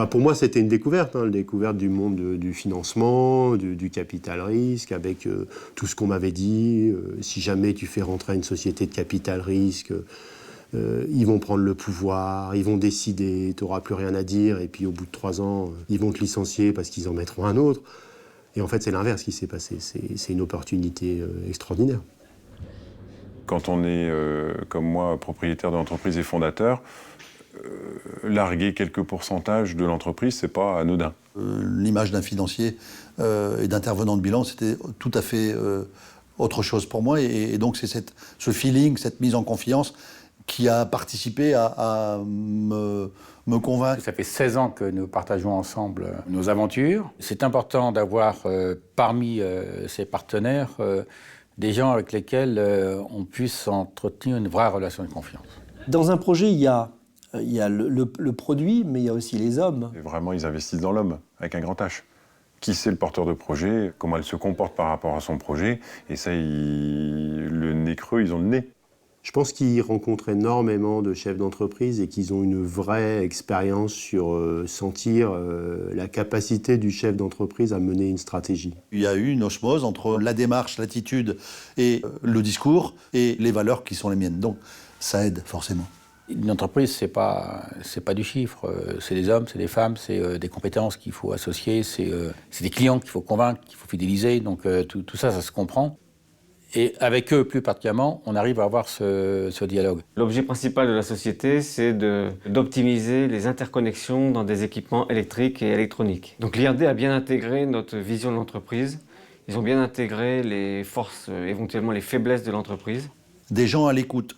Pour moi, c'était une découverte, la découverte du monde du financement, du capital risque, avec tout ce qu'on m'avait dit. Si jamais tu fais rentrer une société de capital risque, ils vont prendre le pouvoir, ils vont décider, tu n'auras plus rien à dire, et puis au bout de 3 ans, ils vont te licencier parce qu'ils en mettront un autre. Et en fait, c'est l'inverse qui s'est passé. C'est une opportunité extraordinaire. Quand on est, comme moi, propriétaire d'entreprise et fondateur, larguer quelques pourcentages de l'entreprise, c'est pas anodin. L'image d'un financier et d'intervenant de bilan, c'était tout à fait autre chose pour moi. Et donc c'est ce feeling, cette mise en confiance qui a participé à me convaincre. Ça fait 16 ans que nous partageons ensemble nos aventures. C'est important d'avoir parmi ces partenaires des gens avec lesquels on puisse entretenir une vraie relation de confiance. Dans un projet, il y a le produit, mais il y a aussi les hommes. Et vraiment, ils investissent dans l'homme, avec un grand H. Qui c'est le porteur de projet, comment elle se comporte par rapport à son projet, et ça, le nez creux, ils ont le nez. Je pense qu'ils rencontrent énormément de chefs d'entreprise et qu'ils ont une vraie expérience sur sentir la capacité du chef d'entreprise à mener une stratégie. Il y a eu une osmose entre la démarche, l'attitude et le discours et les valeurs qui sont les miennes. Donc ça aide forcément. Une entreprise, c'est pas du chiffre. C'est des hommes, c'est des femmes, c'est des compétences qu'il faut associer, c'est des clients qu'il faut convaincre, qu'il faut fidéliser. Donc tout ça, ça se comprend. Et avec eux, plus particulièrement, on arrive à avoir ce dialogue. L'objet principal de la société, c'est d'optimiser les interconnexions dans des équipements électriques et électroniques. Donc l'IRD a bien intégré notre vision de l'entreprise. Ils ont bien intégré les forces, éventuellement les faiblesses de l'entreprise. Des gens à l'écoute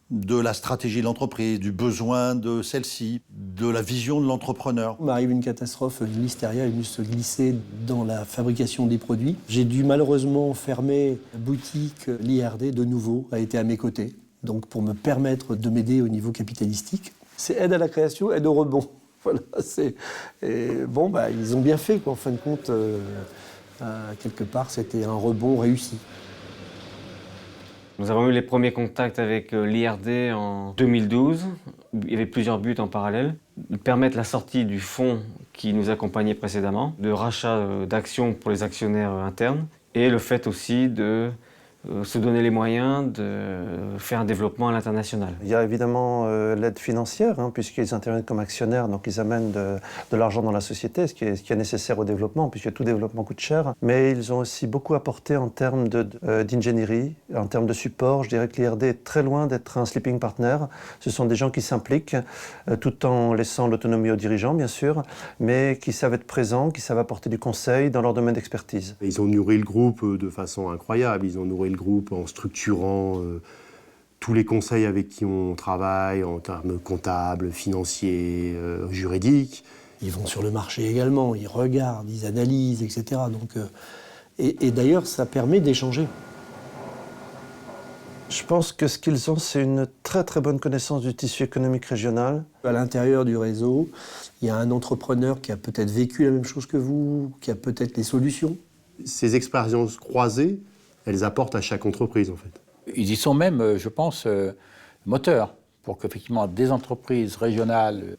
de la stratégie de l'entreprise, du besoin de celle-ci, de la vision de l'entrepreneur. Il m'arrive une catastrophe, une listeria est venue se glisser dans la fabrication des produits. J'ai dû malheureusement fermer la boutique. L'IRD, de nouveau, a été à mes côtés, donc pour me permettre de m'aider au niveau capitalistique. C'est aide à la création, aide au rebond. Voilà, ils ont bien fait, quoi. En fin de compte, quelque part, c'était un rebond réussi. Nous avons eu les premiers contacts avec l'IRD en 2012. Il y avait plusieurs buts en parallèle. Permettre la sortie du fonds qui nous accompagnait précédemment, de rachat d'actions pour les actionnaires internes, et le fait aussi de se donner les moyens de faire un développement à l'international. Il y a évidemment l'aide financière, puisqu'ils interviennent comme actionnaires, donc ils amènent de l'argent dans la société, ce qui est nécessaire au développement, puisque tout développement coûte cher. Mais ils ont aussi beaucoup apporté en termes d'ingénierie, en termes de support. Je dirais que l'IRD est très loin d'être un sleeping partner. Ce sont des gens qui s'impliquent, tout en laissant l'autonomie aux dirigeants, bien sûr, mais qui savent être présents, qui savent apporter du conseil dans leur domaine d'expertise. Ils ont nourri le groupe de façon incroyable. Ils ont nourri le groupe en structurant tous les conseils avec qui on travaille en termes comptables, financiers, juridiques. Ils vont sur le marché également, ils regardent, ils analysent, etc. Donc, et d'ailleurs, ça permet d'échanger. Je pense que ce qu'ils ont, c'est une très très bonne connaissance du tissu économique régional. À l'intérieur du réseau, il y a un entrepreneur qui a peut-être vécu la même chose que vous, qui a peut-être les solutions. Ces expériences croisées, elles apportent à chaque entreprise, en fait. Ils y sont même, je pense, moteurs pour qu'effectivement des entreprises régionales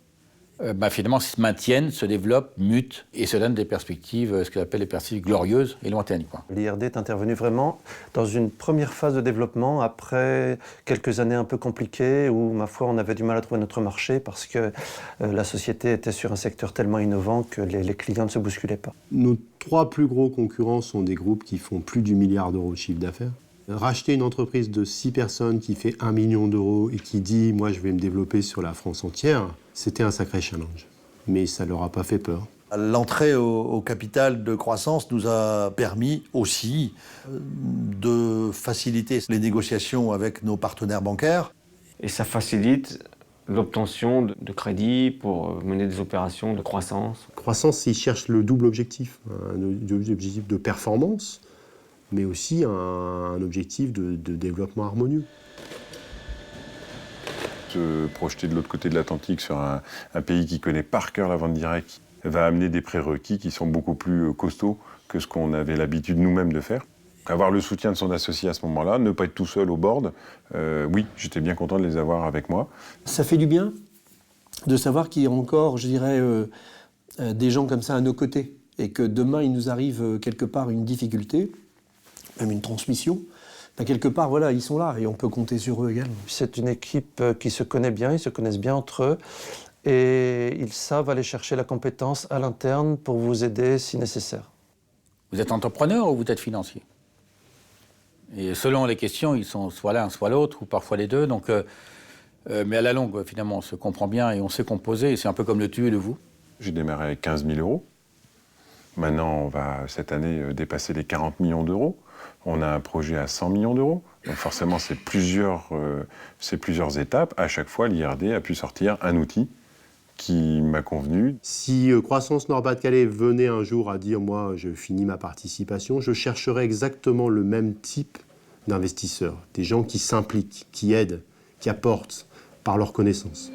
finalement se maintiennent, se développent, mutent et se donnent des perspectives, ce qu'on appelle les perspectives glorieuses et lointaines, quoi. L'IRD est intervenu vraiment dans une première phase de développement après quelques années un peu compliquées où, ma foi, on avait du mal à trouver notre marché parce que la société était sur un secteur tellement innovant que les clients ne se bousculaient pas. Nos 3 plus gros concurrents sont des groupes qui font plus du milliard d'euros de chiffre d'affaires. Racheter une entreprise de 6 personnes qui fait 1 million d'euros et qui dit « moi, je vais me développer sur la France entière », c'était un sacré challenge. Mais ça ne leur a pas fait peur. L'entrée au capital de croissance nous a permis aussi de faciliter les négociations avec nos partenaires bancaires. Et ça facilite l'obtention de crédits pour mener des opérations de croissance. Croissance, ils cherchent le double objectif, un objectif de performance, mais aussi un objectif de développement harmonieux. Se projeter de l'autre côté de l'Atlantique sur un pays qui connaît par cœur la vente directe va amener des prérequis qui sont beaucoup plus costauds que ce qu'on avait l'habitude nous-mêmes de faire. Avoir le soutien de son associé à ce moment-là, ne pas être tout seul au board, oui, j'étais bien content de les avoir avec moi. Ça fait du bien de savoir qu'il y a encore, je dirais, des gens comme ça à nos côtés et que demain il nous arrive quelque part une difficulté, même une transmission, ben quelque part voilà, ils sont là et on peut compter sur eux également. C'est une équipe qui se connaît bien, ils se connaissent bien entre eux et ils savent aller chercher la compétence à l'interne pour vous aider si nécessaire. Vous êtes entrepreneur ou vous êtes financier? Et selon les questions, ils sont soit l'un, soit l'autre, ou parfois les deux. Donc, mais à la longue, finalement, on se comprend bien et on sait composer. C'est un peu comme le tu et le vous. J'ai démarré avec 15 000 euros. Maintenant, on va cette année dépasser les 40 millions d'euros. On a un projet à 100 millions d'euros. Donc forcément, c'est plusieurs étapes. À chaque fois, l'IRD a pu sortir un outil qui m'a convenu. Si Croissance Nord-Pas-de-Calais venait un jour à dire « moi, je finis ma participation », je chercherais exactement le même type d'investisseurs. Des gens qui s'impliquent, qui aident, qui apportent par leur connaissance.